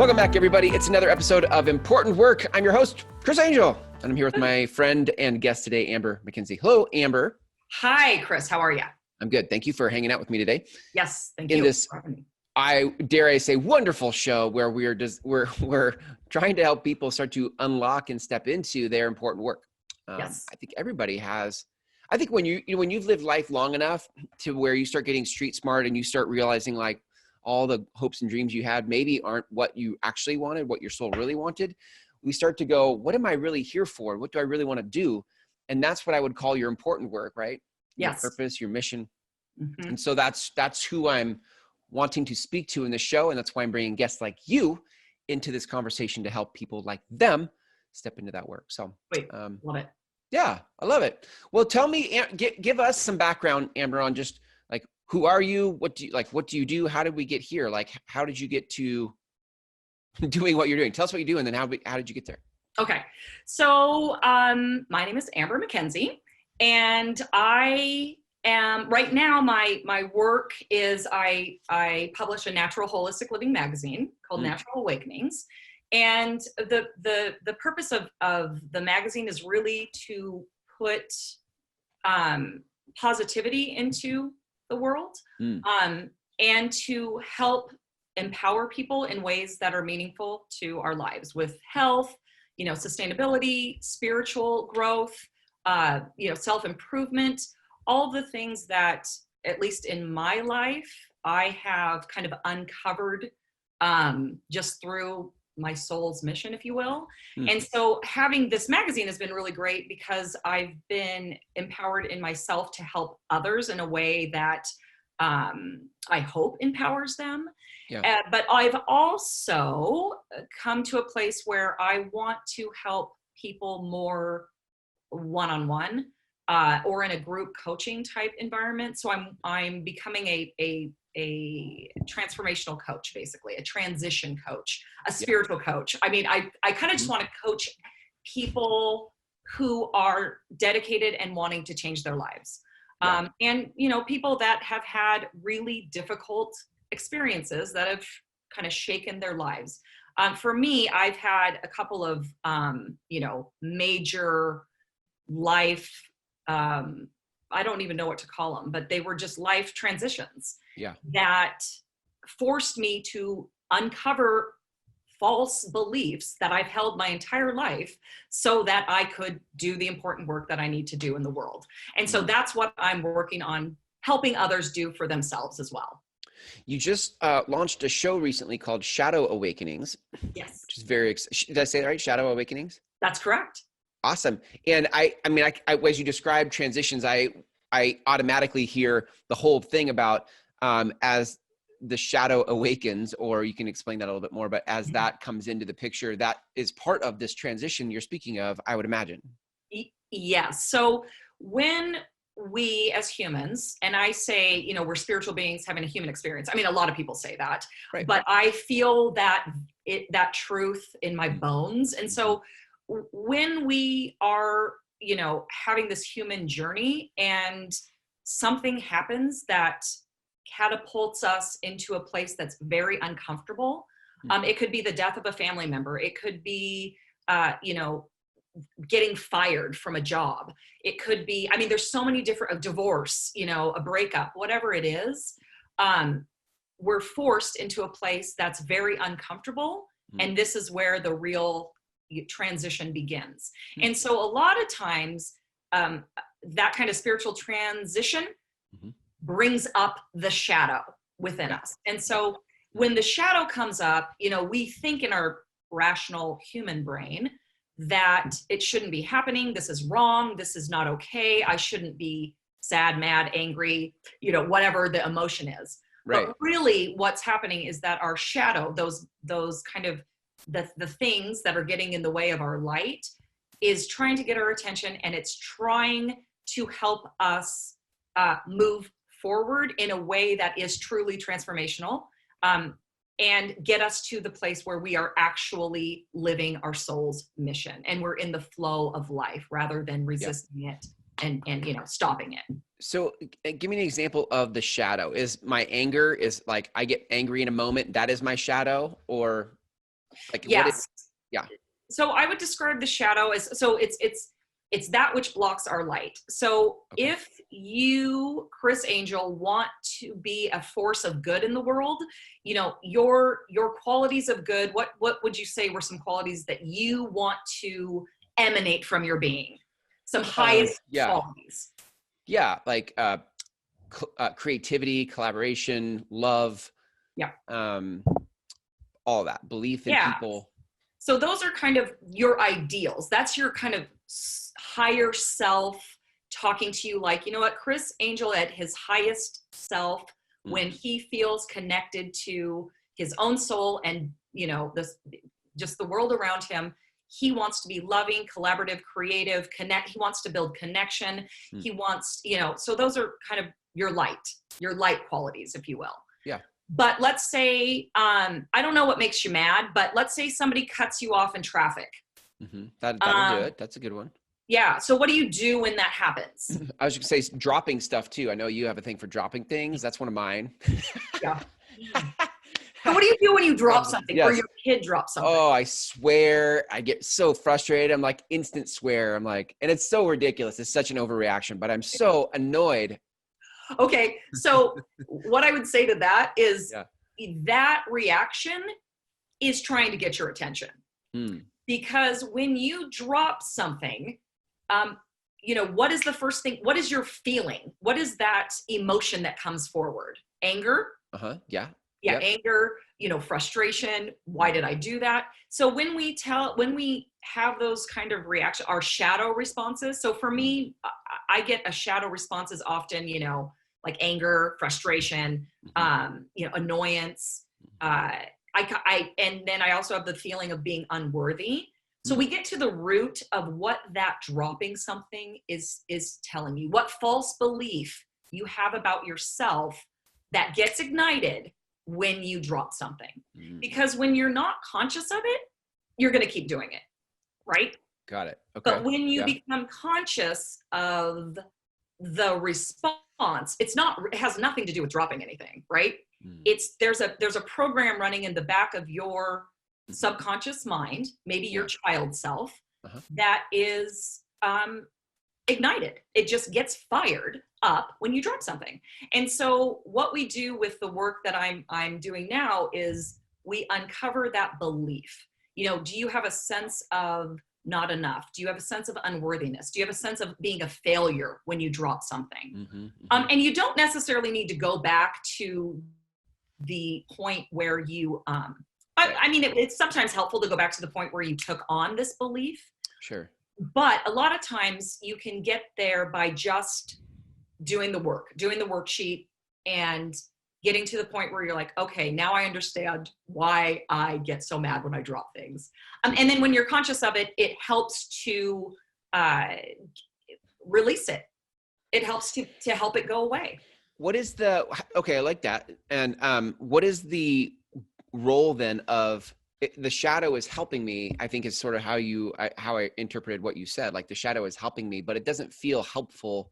Welcome back, everybody. It's another episode of Important Work. I'm your host, Chris Angel, and I'm here with my friend and guest today, Amber McKenzie. Hello, Amber. Hi, Chris. How are you? I'm good. Thank you for hanging out with me today. Yes, thank In you. this, I dare I say, wonderful show where we're trying to help people start to unlock and step into their important work. Yes. I think everybody has. I think when you've lived life long enough to where you start getting street smart and you start realizing like all the hopes and dreams you had maybe aren't what you actually wanted, what your soul really wanted, we start to go, what am I really here for? What do I really want to do? And that's what I would call your important work, right? Yes. Your purpose, your mission. Mm-hmm. And so that's who I'm wanting to speak to in the show. And that's why I'm bringing guests like you into this conversation to help people like them step into that work. So love it. Yeah, I love it. Well, tell me, give us some background, Amber, on just like, who are you? What do you do? How did we get here? Like, how did you get to doing what you're doing? Tell us what you do, and then how did you get there? Okay. So my name is Amber McKenzie, and I am right now, my work is I publish a natural holistic living magazine called Natural Awakenings. And the purpose of the magazine is really to put positivity into the world and to help empower people in ways that are meaningful to our lives with health, sustainability, spiritual growth, self-improvement, all the things that, at least in my life, I have kind of uncovered just through my soul's mission, if you will. And so having this magazine has been really great because I've been empowered in myself to help others in a way that I hope empowers them. Yeah. But I've also come to a place where I want to help people more one-on-one or in a group coaching type environment. So I'm becoming a transformational coach, basically, a transition coach, a spiritual coach. I mean, I kind of just want to coach people who are dedicated and wanting to change their lives. And, people that have had really difficult experiences that have kind of shaken their lives. For me, I've had a couple of, major life, I don't even know what to call them, but they were just life transitions that forced me to uncover false beliefs that I've held my entire life so that I could do the important work that I need to do in the world. And so that's what I'm working on helping others do for themselves as well. You just launched a show recently called Shadow Awakenings. Yes. Which is very, did I say that right? Shadow Awakenings? That's correct. Awesome. And I mean, as you describe transitions, I automatically hear the whole thing about as the shadow awakens, or you can explain that a little bit more, but as that comes into the picture, that is part of this transition you're speaking of, I would imagine. Yes. So when we as humans, and I say, we're spiritual beings having a human experience. I mean, a lot of people say that, right. But I feel that truth in my bones. And so when we are, having this human journey and something happens that catapults us into a place that's very uncomfortable. It could be the death of a family member. It could be, getting fired from a job. It could be, there's so many different, a divorce, a breakup, whatever it is. We're forced into a place that's very uncomfortable. And this is where the real transition begins. And so a lot of times that kind of spiritual transition brings up the shadow within us. And so when the shadow comes up, we think in our rational human brain that it shouldn't be happening. This is wrong. This is not okay. I shouldn't be sad, mad, angry, whatever the emotion is. Right. But really what's happening is that our shadow, those kind of the things that are getting in the way of our light, is trying to get our attention, and it's trying to help us move forward in a way that is truly transformational, and get us to the place where we are actually living our soul's mission, and we're in the flow of life rather than resisting it and stopping it. So give me an example of the shadow. Is my anger, is like I get angry in a moment, that is my shadow? Or Like what is, Yes. yeah. So I would describe the shadow as, so it's that which blocks our light. So Okay. if you, Chris Angel, want to be a force of good in the world, you know, your qualities of good, what would you say were some qualities that you want to emanate from your being? Some highest Yeah. qualities. Yeah. Like, creativity, collaboration, love, Yeah. all that, belief in Yeah. people. So those are kind of your ideals. That's your kind of higher self talking to you like, you know what, Chris Angel at his highest self, when he feels connected to his own soul and, you know, this, just the world around him, he wants to be loving, collaborative, creative, he wants to build connection. He wants, you know, so those are kind of your light qualities, if you will. Yeah. But let's say, I don't know what makes you mad, but let's say somebody cuts you off in traffic. That'll do it. That's a good one. Yeah. So what do you do when that happens? I was just gonna say dropping stuff too. I know you have a thing for dropping things. That's one of mine. Yeah. So what do you do when you drop something or your kid drops something? Oh, I swear. I get so frustrated. I'm like instant swear. I'm like, and it's so ridiculous. It's such an overreaction, but I'm so annoyed. Okay. So what I would say to that is that reaction is trying to get your attention. Because when you drop something, you know, what is the first thing? What is your feeling? What is that emotion that comes forward? Anger? Yeah. Yeah. Anger, you know, frustration. Why did I do that? So when we have those kind of reactions, our shadow responses. So for me, I get a shadow responses often, you know, like anger, frustration, you know, annoyance. And then I also have the feeling of being unworthy. So we get to the root of what that dropping something is telling you, what false belief you have about yourself that gets ignited when you drop something. Because when you're not conscious of it, you're going to keep doing it, right? Got it. Okay. But when you become conscious of the response, it has nothing to do with dropping anything, right? There's a program running in the back of your subconscious mind, maybe your child self, that is ignited. It just gets fired up when you drop something. And so what we do with the work that I'm doing now is we uncover that belief. You know, do you have a sense of not enough? Do you have a sense of unworthiness? Do you have a sense of being a failure when you drop something? And you don't necessarily need to go back to the point where you, I mean, it's sometimes helpful to go back to the point where you took on this belief. Sure. But a lot of times you can get there by just doing the worksheet and getting to the point where you're like, okay, now I understand why I get so mad when I drop things. And then when you're conscious of it, it helps to release it. It helps to help it go away. Okay, I like that. And what is the role then of the shadow is helping me, I think is sort of how I interpreted what you said. Like the shadow is helping me, but it doesn't feel helpful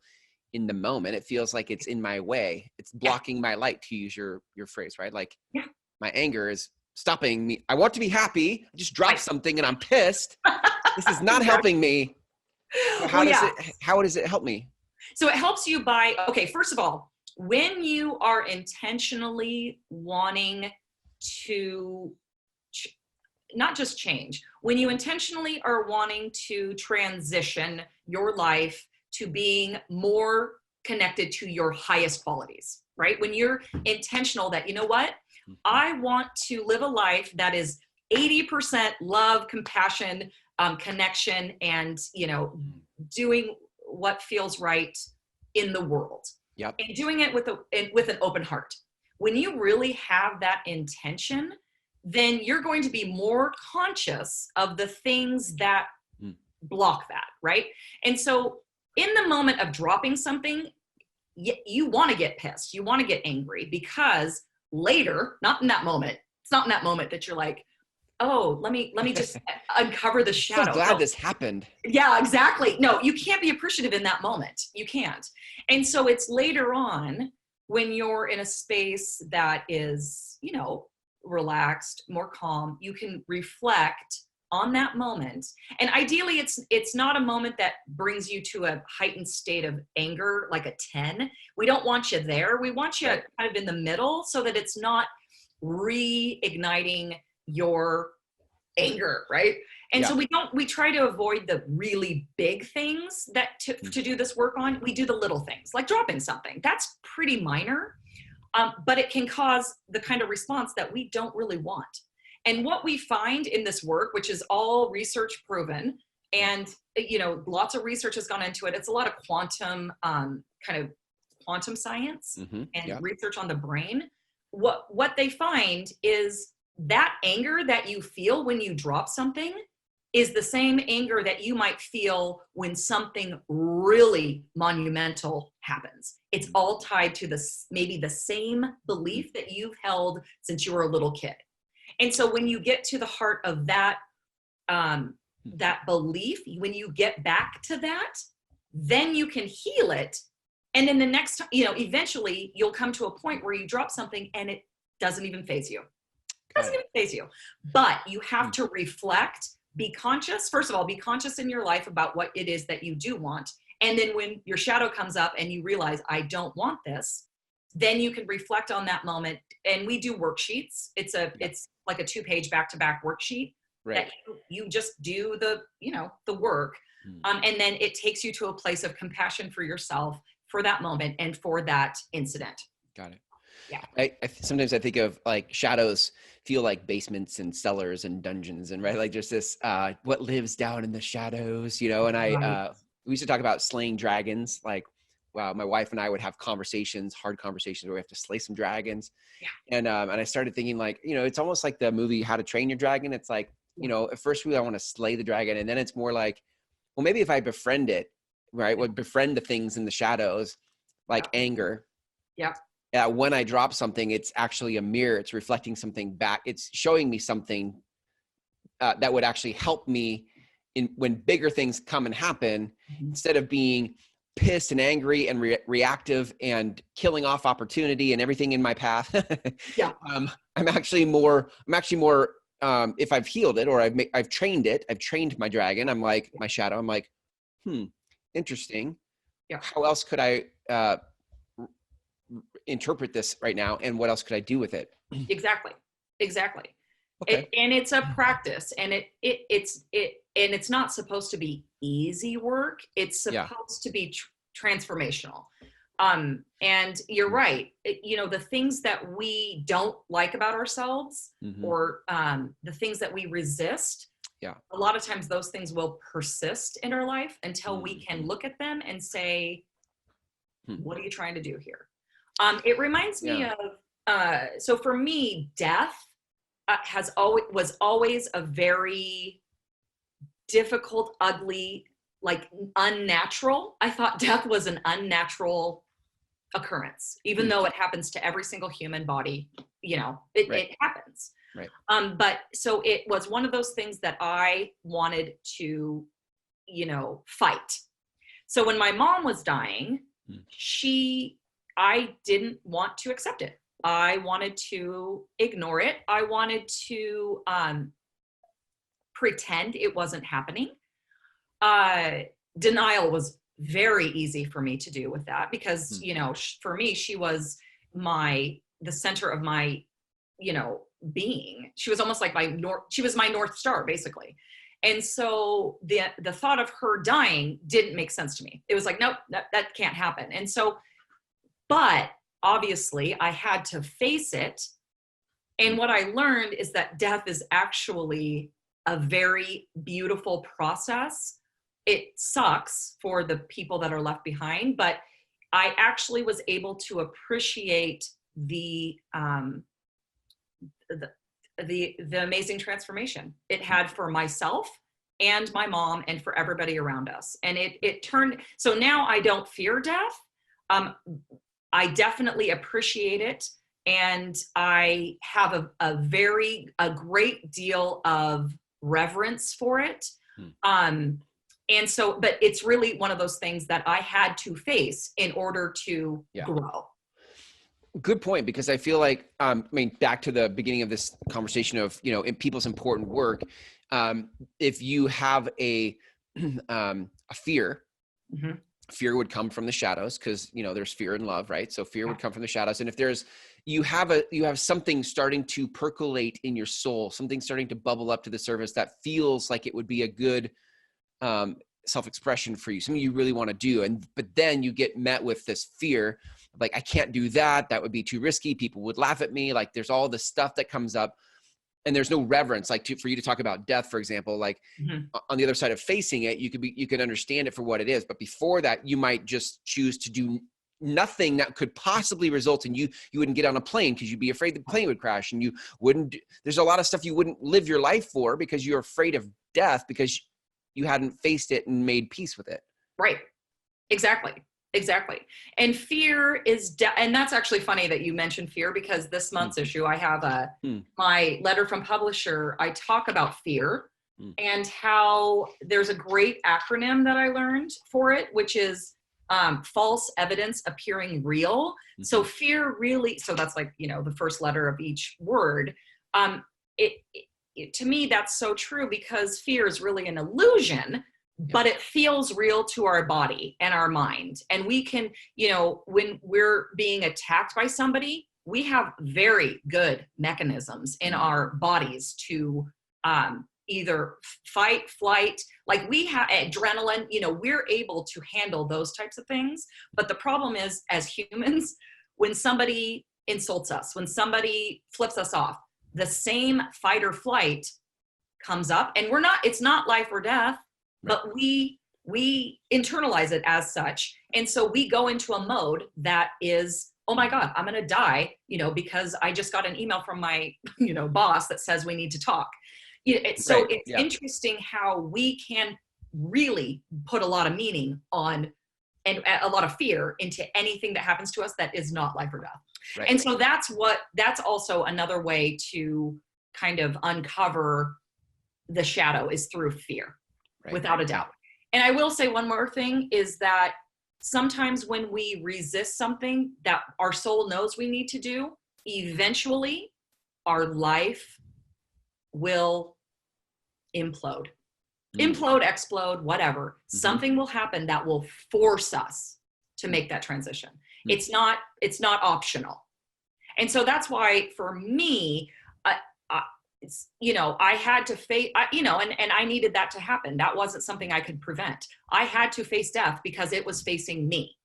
in the moment. It feels like it's in my way. It's blocking my light, to use your phrase, right? Like my anger is stopping me. I want to be happy. I just dropped something and I'm pissed. This is not helping me. So how does it help me? So it helps you by, okay, first of all, when you are intentionally wanting to not just change, when you intentionally are wanting to transition your life to being more connected to your highest qualities, right? When you're intentional that, you know what, I want to live a life that is 80% love, compassion, connection, and, you know, doing what feels right in the world. Yep. And doing it with an open heart. When you really have that intention, then you're going to be more conscious of the things that block that, right? And so in the moment of dropping something, you want to get pissed. You want to get angry because later, not in that moment, it's not in that moment that you're like, oh, let me just uncover the shadow. I'm so glad this happened. Yeah, exactly. No, you can't be appreciative in that moment. You can't. And so it's later on when you're in a space that is, you know, relaxed, more calm, you can reflect on that moment. And ideally it's not a moment that brings you to a heightened state of anger, like a 10. We don't want you there. We want you kind of in the middle so that it's not reigniting your anger, right? And so we try to avoid the really big things that to do this work on. We do the little things like dropping something. That's pretty minor, but it can cause the kind of response that we don't really want. And what we find in this work, which is all research proven, and lots of research has gone into it. It's a lot of quantum quantum science and research on the brain. What they find is that anger that you feel when you drop something is the same anger that you might feel when something really monumental happens. It's all tied to maybe the same belief that you've held since you were a little kid. And so when you get to the heart of that, that belief, when you get back to that, then you can heal it. And then the next time, eventually you'll come to a point where you drop something and it doesn't even faze you. Doesn't even faze you. But you have to reflect, be conscious. First of all, be conscious in your life about what it is that you do want. And then when your shadow comes up and you realize, I don't want this, then you can reflect on that moment. And we do worksheets. It's like a 2-page back-to-back worksheet that you just do the work. And then it takes you to a place of compassion for yourself for that moment and for that incident. Got it. Yeah. I sometimes I think of like shadows feel like basements and cellars and dungeons and like just this what lives down in the shadows, and we used to talk about slaying dragons. Like, wow, my wife and I would have hard conversations where we have to slay some dragons. Yeah. And I started thinking like, it's almost like the movie How to Train Your Dragon. It's like, at first I want to slay the dragon, and then it's more like, well, maybe if I befriend it, right? Would befriend the things in the shadows, like anger. Yeah. When I drop something, it's actually a mirror. It's reflecting something back. It's showing me something that would actually help me when bigger things come and happen, instead of being pissed and angry and reactive and killing off opportunity and everything in my path. I'm actually more, if I've healed it or I've trained it, I've trained my dragon. I'm like my shadow. I'm like, interesting. Yeah. How else could I interpret this right now? And what else could I do with it? Exactly. Okay. And it's a practice, and it's not supposed to be easy work. It's supposed to be transformational. And you're right. The things that we don't like about ourselves, or the things that we resist, a lot of times those things will persist in our life until we can look at them and say, what are you trying to do here? It reminds me of, so for me, death was always a very difficult, ugly, like unnatural. I thought death was an unnatural occurrence, even though it happens to every single human body. It happens. Right. But so it was one of those things that I wanted to, fight. So when my mom was dying, I didn't want to accept it. I wanted to ignore it. I wanted to pretend it wasn't happening. Denial was very easy for me to do with that because, for me, she was the center of my, being. She was almost like she was my North Star, basically. And so the thought of her dying didn't make sense to me. It was like, nope, that can't happen. And so, but obviously I had to face it. And what I learned is that death is actually a very beautiful process. It sucks for the people that are left behind, but I actually was able to appreciate the amazing transformation it had for myself and my mom and for everybody around us. And it turned, so now I don't fear death. I definitely appreciate it. And I have a great deal of reverence for it. And so, but it's really one of those things that I had to face in order to grow. Good point, because I feel like, I mean, back to the beginning of this conversation of, in people's important work, if you have a fear, Mhm. fear would come from the shadows, because, there's fear and love, right? So fear would come from the shadows. And if you have something starting to percolate in your soul, something starting to bubble up to the surface that feels like it would be a good self-expression for you, something you really want to do. But then you get met with this fear, like, I can't do that. That would be too risky. People would laugh at me. Like, there's all this stuff that comes up, and there's no reverence. Like, for you to talk about death, for example, like Mhm. on the other side of facing it, you could understand it for what it is. But before that, you might just choose to do nothing that could possibly result in you wouldn't get on a plane because you'd be afraid the plane would crash, and there's a lot of stuff you wouldn't live your life for because you're afraid of death, because you hadn't faced it and made peace with it. Right. Exactly. And fear is, and that's actually funny that you mentioned fear, because this month's issue, I have my letter from publisher. I talk about fear and how there's a great acronym that I learned for it, which is false evidence appearing real. So fear really, so that's like, the first letter of each word. To me, that's so true, because fear is really an illusion, but it feels real to our body and our mind. And we can, when we're being attacked by somebody, we have very good mechanisms in our bodies to either fight, flight, like we have adrenaline, we're able to handle those types of things. But the problem is, as humans, when somebody insults us, when somebody flips us off, the same fight or flight comes up, and it's not life or death, but we internalize it as such. And so we go into a mode that is, oh my God, I'm going to die, because I just got an email from my, boss that says we need to talk. So it's interesting how we can really put a lot of meaning on and a lot of fear into anything that happens to us that is not life or death. Right. And so that's also another way to kind of uncover the shadow, is through fear, without a doubt. And I will say one more thing, is that sometimes when we resist something that our soul knows we need to do, eventually our life will implode. Implode, explode, whatever. Something will happen that will force us to make that transition. It's not optional. And so that's why, for me, I had to face, and I needed that to happen. That wasn't something I could prevent. I had to face death because it was facing me.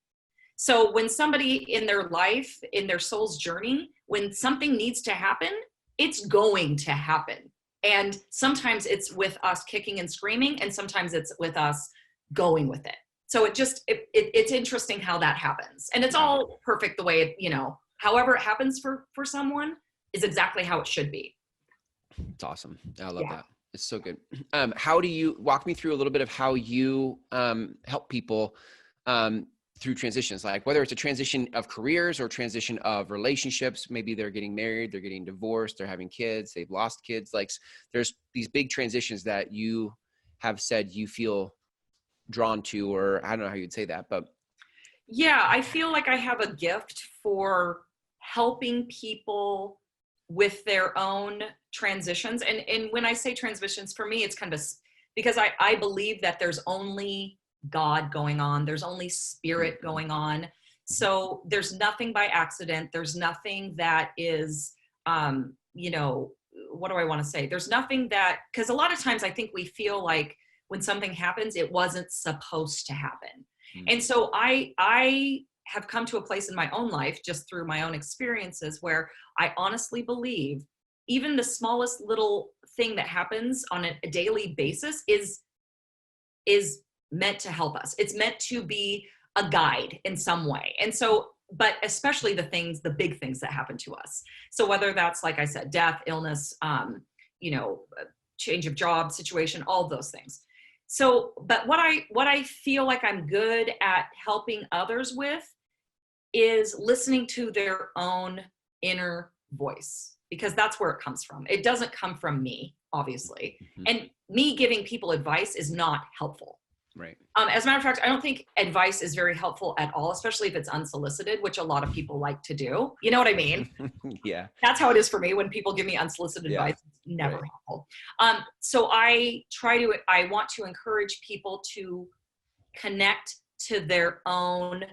So when somebody in their life, in their soul's journey, when something needs to happen, it's going to happen. And sometimes it's with us kicking and screaming, and sometimes it's with us going with it. So it's interesting how that happens. And it's all perfect the way however it happens for someone is exactly how it should be. It's awesome. I love that. It's so good. How do you walk me through a little bit of how you help people through transitions, like whether it's a transition of careers or transition of relationships? Maybe they're getting married, they're getting divorced, they're having kids, they've lost kids. Like, there's these big transitions that you have said you feel drawn to, or I don't know how you'd say that, but. Yeah, I feel like I have a gift for helping people with their own transitions. And when I say transitions, for me, it's kind of because I believe that there's only God going on. There's only spirit going on. So there's nothing by accident. There's nothing that is, what do I want to say? There's nothing that, because a lot of times I think we feel like when something happens, it wasn't supposed to happen. And so I have come to a place in my own life, just through my own experiences, where I honestly believe even the smallest little thing that happens on a daily basis is meant to help us. It's meant to be a guide in some way. And so, but especially the big things that happen to us. So whether that's, like I said, death, illness, change of job situation, all those things. So, but what I feel like I'm good at helping others with is listening to their own inner voice, because that's where it comes from. It doesn't come from me, obviously. And me giving people advice is not helpful. Right. As a matter of fact, I don't think advice is very helpful at all, especially if it's unsolicited, which a lot of people like to do. You know what I mean? Yeah. That's how it is for me. When people give me unsolicited Yeah. advice, it's never Right. helpful. So I want to encourage people to connect to their own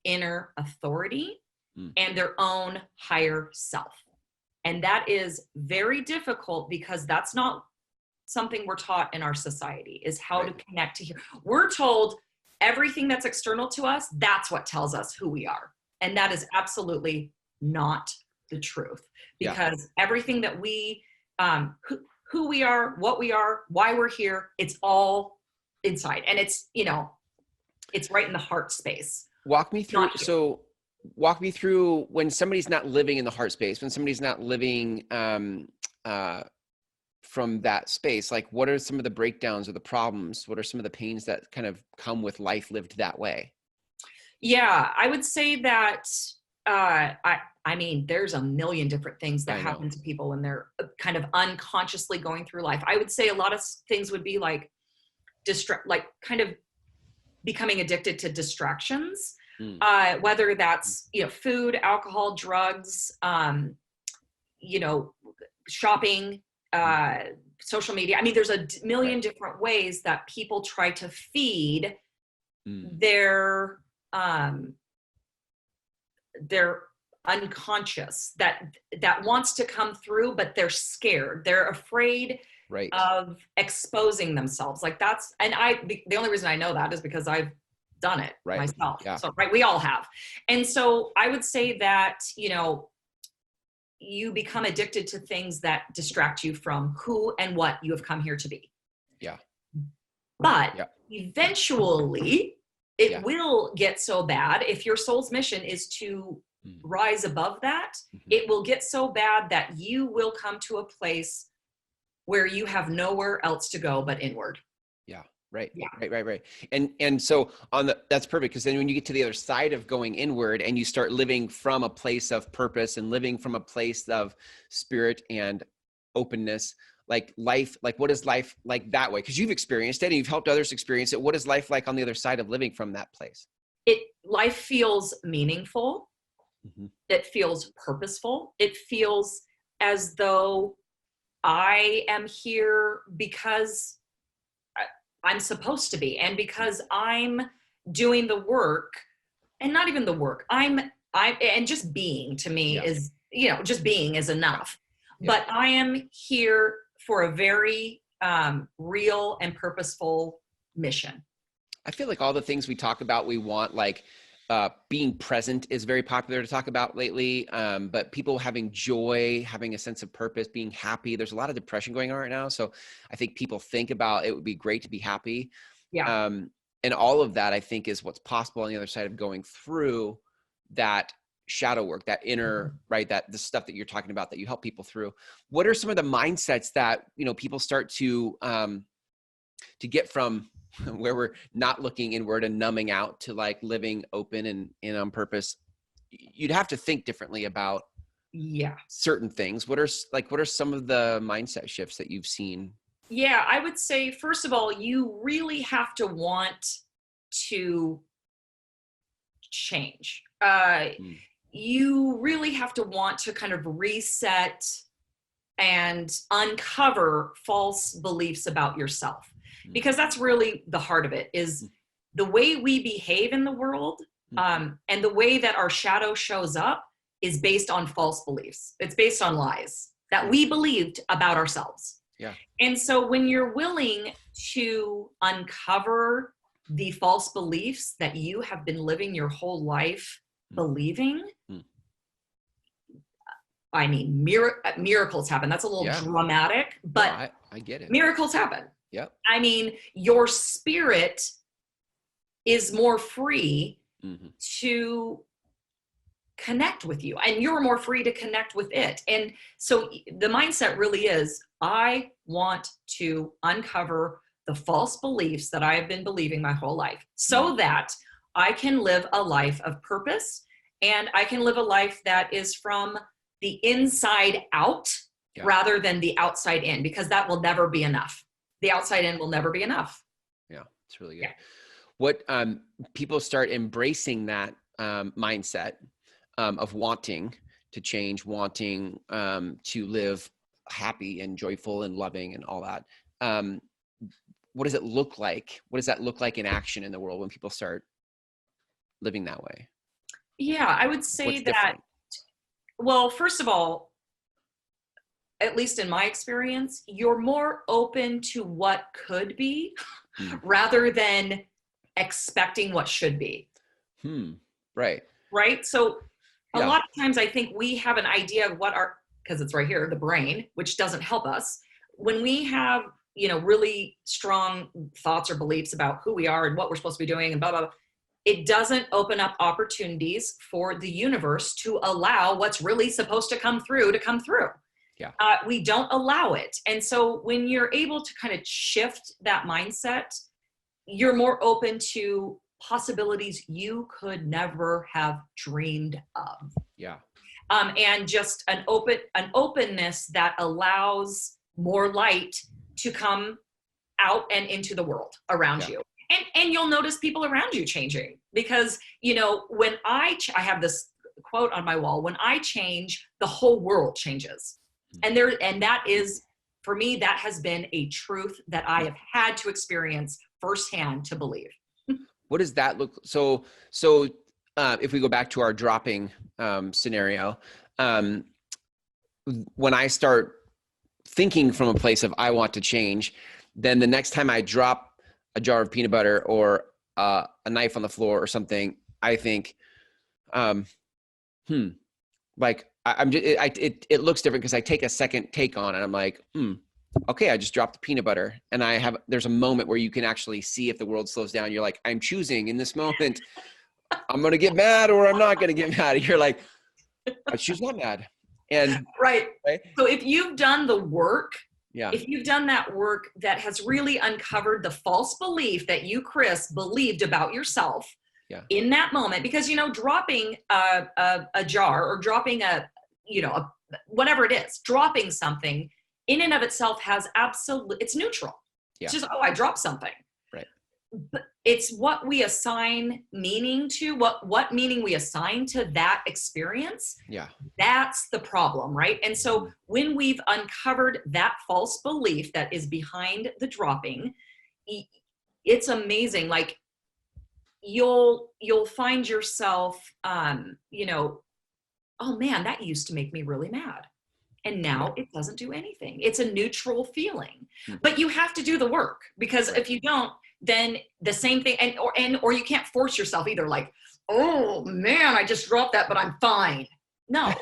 inner authority and their own higher self. And that is very difficult because that's not something we're taught in our society, is how to connect to here. We're told everything that's external to us, that's what tells us who we are. And that is absolutely not the truth, because everything that we, who we are, what we are, why we're here, it's all inside. And it's, you know, it's right in the heart space. Walk me through. So walk me through when somebody's not living in the heart space, when somebody's not living, from that space, like what are some of the breakdowns or the problems? What are some of the pains that kind of come with life lived that way? Yeah, I would say that, I mean, there's a million different things that happen to people when they're kind of unconsciously going through life. I would say a lot of things would be like kind of becoming addicted to distractions, whether that's, you know, food, alcohol, drugs, you know, shopping, social media. I mean, there's a million different ways that people try to feed their unconscious that wants to come through, but they're scared. They're afraid of exposing themselves. Like that's, and the only reason I know that is because I've done it myself. Yeah. So, we all have. And so I would say that, you know, you become addicted to things that distract you from who and what you have come here to be. Yeah. But eventually it will get so bad. If your soul's mission is to rise above that, it will get so bad that you will come to a place where you have nowhere else to go but inward. Right. And so that's perfect. Because then when you get to the other side of going inward and you start living from a place of purpose and living from a place of spirit and openness, like life, like what is life like that way? Because you've experienced it and you've helped others experience it. What is life like on the other side of living from that place? Life feels meaningful. It feels purposeful. It feels as though I am here because I'm supposed to be, and because I'm doing the work, and not even the work, and just being to me is, you know, just being is enough. But I am here for a very real and purposeful mission. I feel like all the things we talk about, we want, like being present is very popular to talk about lately. But people having joy, having a sense of purpose, being happy. There's a lot of depression going on right now. So I think people think about it would be great to be happy. And all of that, I think, is what's possible on the other side of going through that shadow work, that inner, that the stuff that you're talking about that you help people through. What are some of the mindsets that, you know, people start to get from where we're not looking inward and numbing out to like living open and on purpose? You'd have to think differently about certain things. What are some of the mindset shifts that you've seen? Yeah, I would say, first of all, you really have to want to change. You really have to want to kind of reset and uncover false beliefs about yourself. Because that's really the heart of it, is the way we behave in the world, and the way that our shadow shows up is based on false beliefs. It's based on lies that we believed about ourselves. And so when you're willing to uncover the false beliefs that you have been living your whole life believing, I mean, miracles happen. That's a little dramatic, but I get it. Miracles happen. I mean, your spirit is more free to connect with you, and you're more free to connect with it. And so the mindset really is, I want to uncover the false beliefs that I have been believing my whole life so that I can live a life of purpose, and I can live a life that is from the inside out rather than the outside in, because that will never be enough. The outside in will never be enough. Yeah. It's really good. Yeah. What, people start embracing that, mindset, of wanting to change, wanting, to live happy and joyful and loving and all that. What does it look like? What does that look like in action in the world when people start living that way? Yeah, I would say What's that, different? well, first of all, at least in my experience, you're more open to what could be Hmm. rather than expecting what should be. Right. Right. So a Yeah. lot of times I think we have an idea of what our, because it's right here, the brain, which doesn't help us. When we have, really strong thoughts or beliefs about who we are and what we're supposed to be doing and blah, blah, blah, it doesn't open up opportunities for the universe to allow what's really supposed to come through to come through. Yeah. We don't allow it. And so when you're able to kind of shift that mindset, you're more open to possibilities you could never have dreamed of. Yeah. And just an openness that allows more light to come out and into the world around you. And you'll notice people around you changing because, when I have this quote on my wall, when I change, the whole world changes. And that is, for me, that has been a truth that I have had to experience firsthand to believe. What does that look? So, if we go back to our dropping, scenario, when I start thinking from a place of, I want to change, then the next time I drop a jar of peanut butter or, a knife on the floor or something, I think, like it looks different because I take a second take on it. I'm like, okay, I just dropped the peanut butter, and there's a moment where you can actually see if the world slows down. You're like, I'm choosing in this moment, I'm going to get mad or I'm not going to get mad. You're like, I choose not mad. And right. So if you've done the work, yeah, if you've done that work that has really uncovered the false belief that you, Chris, believed about yourself in that moment, because, dropping a jar or dropping whatever it is, dropping something in and of itself has it's neutral. It's just, I dropped something. Right. But it's what we assign meaning to, what meaning we assign to that experience. Yeah. That's the problem, right? And so when we've uncovered that false belief that is behind the dropping, it's amazing. Like you'll find yourself, oh man, that used to make me really mad. And now it doesn't do anything. It's a neutral feeling, but you have to do the work, because if you don't, then the same thing, or you can't force yourself either. Like, oh man, I just dropped that, but I'm fine. No,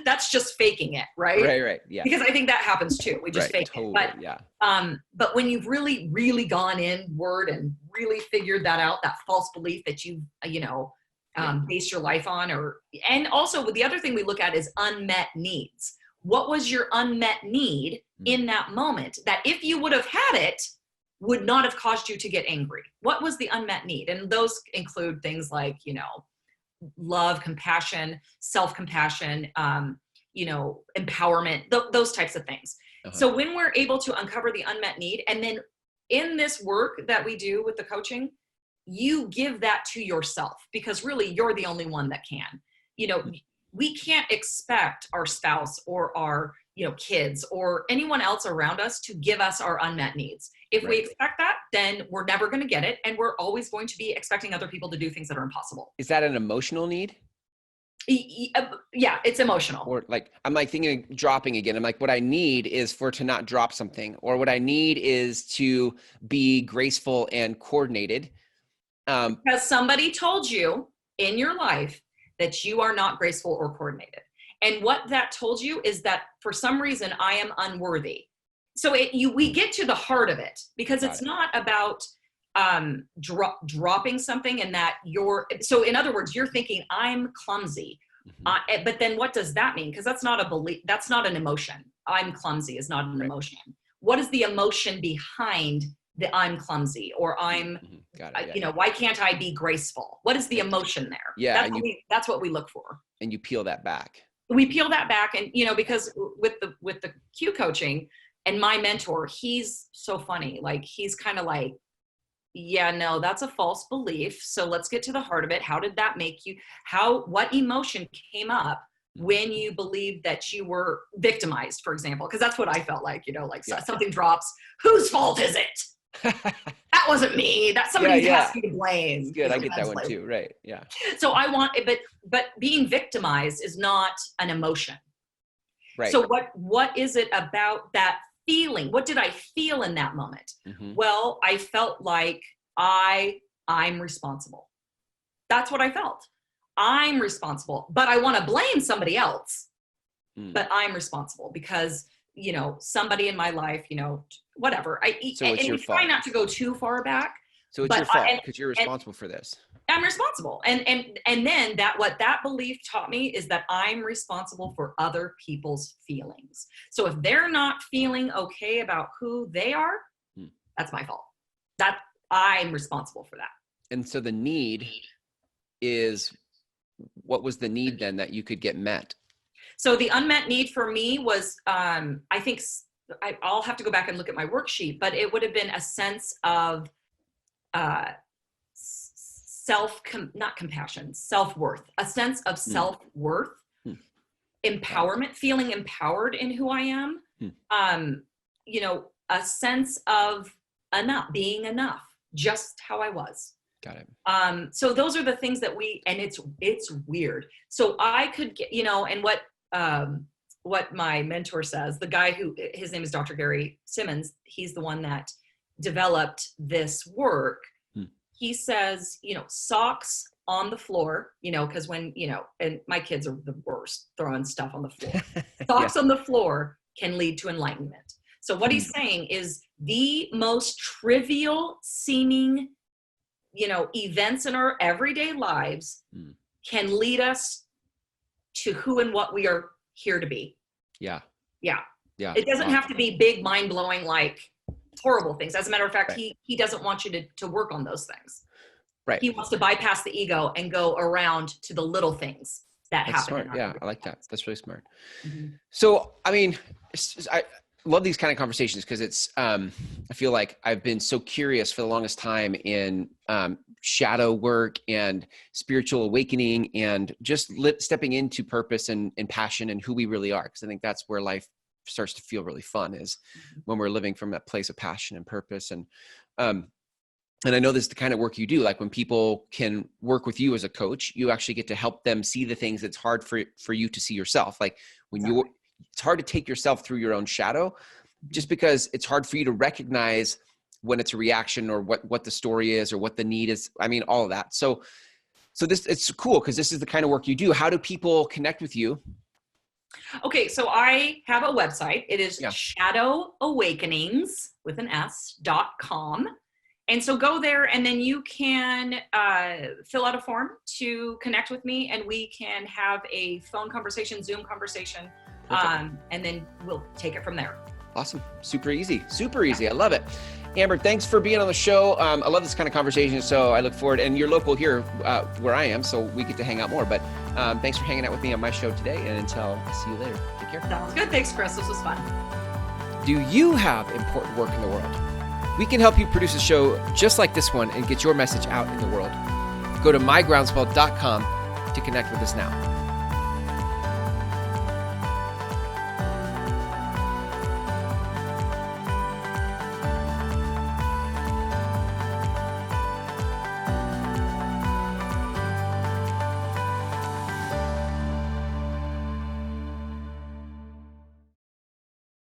that's just faking it, right? Right, yeah. Because I think that happens too. We just fake it. But when you've really, really gone inward and really figured that out, that false belief that you base your life on, and also the other thing we look at is unmet needs. What was your unmet need in that moment that if you would have had it, would not have caused you to get angry? What was the unmet need? And those include things like, love, compassion, self-compassion, empowerment, those types of things. So when we're able to uncover the unmet need, and then in this work that we do with the coaching, you give that to yourself, because really you're the only one that can. We can't expect our spouse or our kids or anyone else around us to give us our unmet needs. If we expect that, then we're never going to get it, and we're always going to be expecting other people to do things that are impossible. Is that an emotional need? Yeah, it's emotional. Or like, I'm like thinking of dropping again. I'm like, what I need is to not drop something, or what I need is to be graceful and coordinated. Because somebody told you in your life that you are not graceful or coordinated. And what that told you is that for some reason I am unworthy. So we get to the heart of it, because it's not about dropping something and that so in other words, you're thinking I'm clumsy. But then what does that mean? Because that's not a belief. That's not an emotion. I'm clumsy is not an emotion. What is the emotion behind the I'm clumsy, or I'm, why can't I be graceful? What is the emotion there? Yeah. That's what we look for. And you peel that back. We peel that back. And, because with the Q coaching and my mentor, he's so funny. Like, he's kind of like, yeah, no, that's a false belief. So let's get to the heart of it. How did that make you, what emotion came up when you believed that you were victimized, for example? Because that's what I felt like, like something drops. Whose fault is it? That wasn't me. That's somebody has to be to blame. It's good. I get that one too. Right. Yeah. So I want it, but being victimized is not an emotion. Right. So what is it about that feeling? What did I feel in that moment? Mm-hmm. Well, I felt like I'm responsible. That's what I felt. I'm responsible, but I want to blame somebody else. But I'm responsible because, somebody in my life, whatever. So it's your fault. Try not to go too far back. So it's your fault because you're responsible for this. I'm responsible. And then what that belief taught me is that I'm responsible for other people's feelings. So if they're not feeling okay about who they are, that's my fault. That I'm responsible for that. And so the need is, what was the need then that you could get met? So the unmet need for me was, I think I'll have to go back and look at my worksheet, but it would have been a sense of not compassion, self-worth, a sense of self-worth, empowerment, feeling empowered in who I am, a sense of being enough, just how I was. Got it. So those are the things that and it's weird. So I could get, and what my mentor says, the guy his name is Dr. Gary Simmons, he's the one that developed this work. He says, socks on the floor, because when, and my kids are the worst throwing stuff on the floor. Socks on the floor can lead to enlightenment. So what he's saying is the most trivial seeming, events in our everyday lives can lead us to who and what we are here to be. Yeah. Yeah. Yeah. It doesn't have to be big, mind-blowing, like horrible things. As a matter of fact, he doesn't want you to work on those things. Right. He wants to bypass the ego and go around to the little things that happen. Smart. Yeah, I like that. That's really smart. Mm-hmm. So, I mean, I love these kind of conversations because it's, I feel like I've been so curious for the longest time in shadow work and spiritual awakening and just stepping into purpose and passion and who we really are. Because I think that's where life starts to feel really fun, is when we're living from that place of passion and purpose. And I know this is the kind of work you do. Like when people can work with you as a coach, you actually get to help them see the things that's hard for you to see yourself. Like when it's hard to take yourself through your own shadow, just because it's hard for you to recognize when it's a reaction or what the story is or what the need is. I mean, all of that. So it's cool because this is the kind of work you do. How do people connect with you? Okay, so I have a website. It is shadowawakenings.com. And so go there and then you can fill out a form to connect with me and we can have a phone conversation, Zoom conversation, and then we'll take it from there. Awesome. Super easy. Super easy. I love it. Amber, thanks for being on the show. I love this kind of conversation, so I look forward, and you're local here where I am, so we get to hang out more. But thanks for hanging out with me on my show today, and until I see you later. Take care. Sounds good. Thanks, Chris. This was fun. Do you have important work in the world? We can help you produce a show just like this one and get your message out in the world. Go to mygroundswell.com to connect with us now.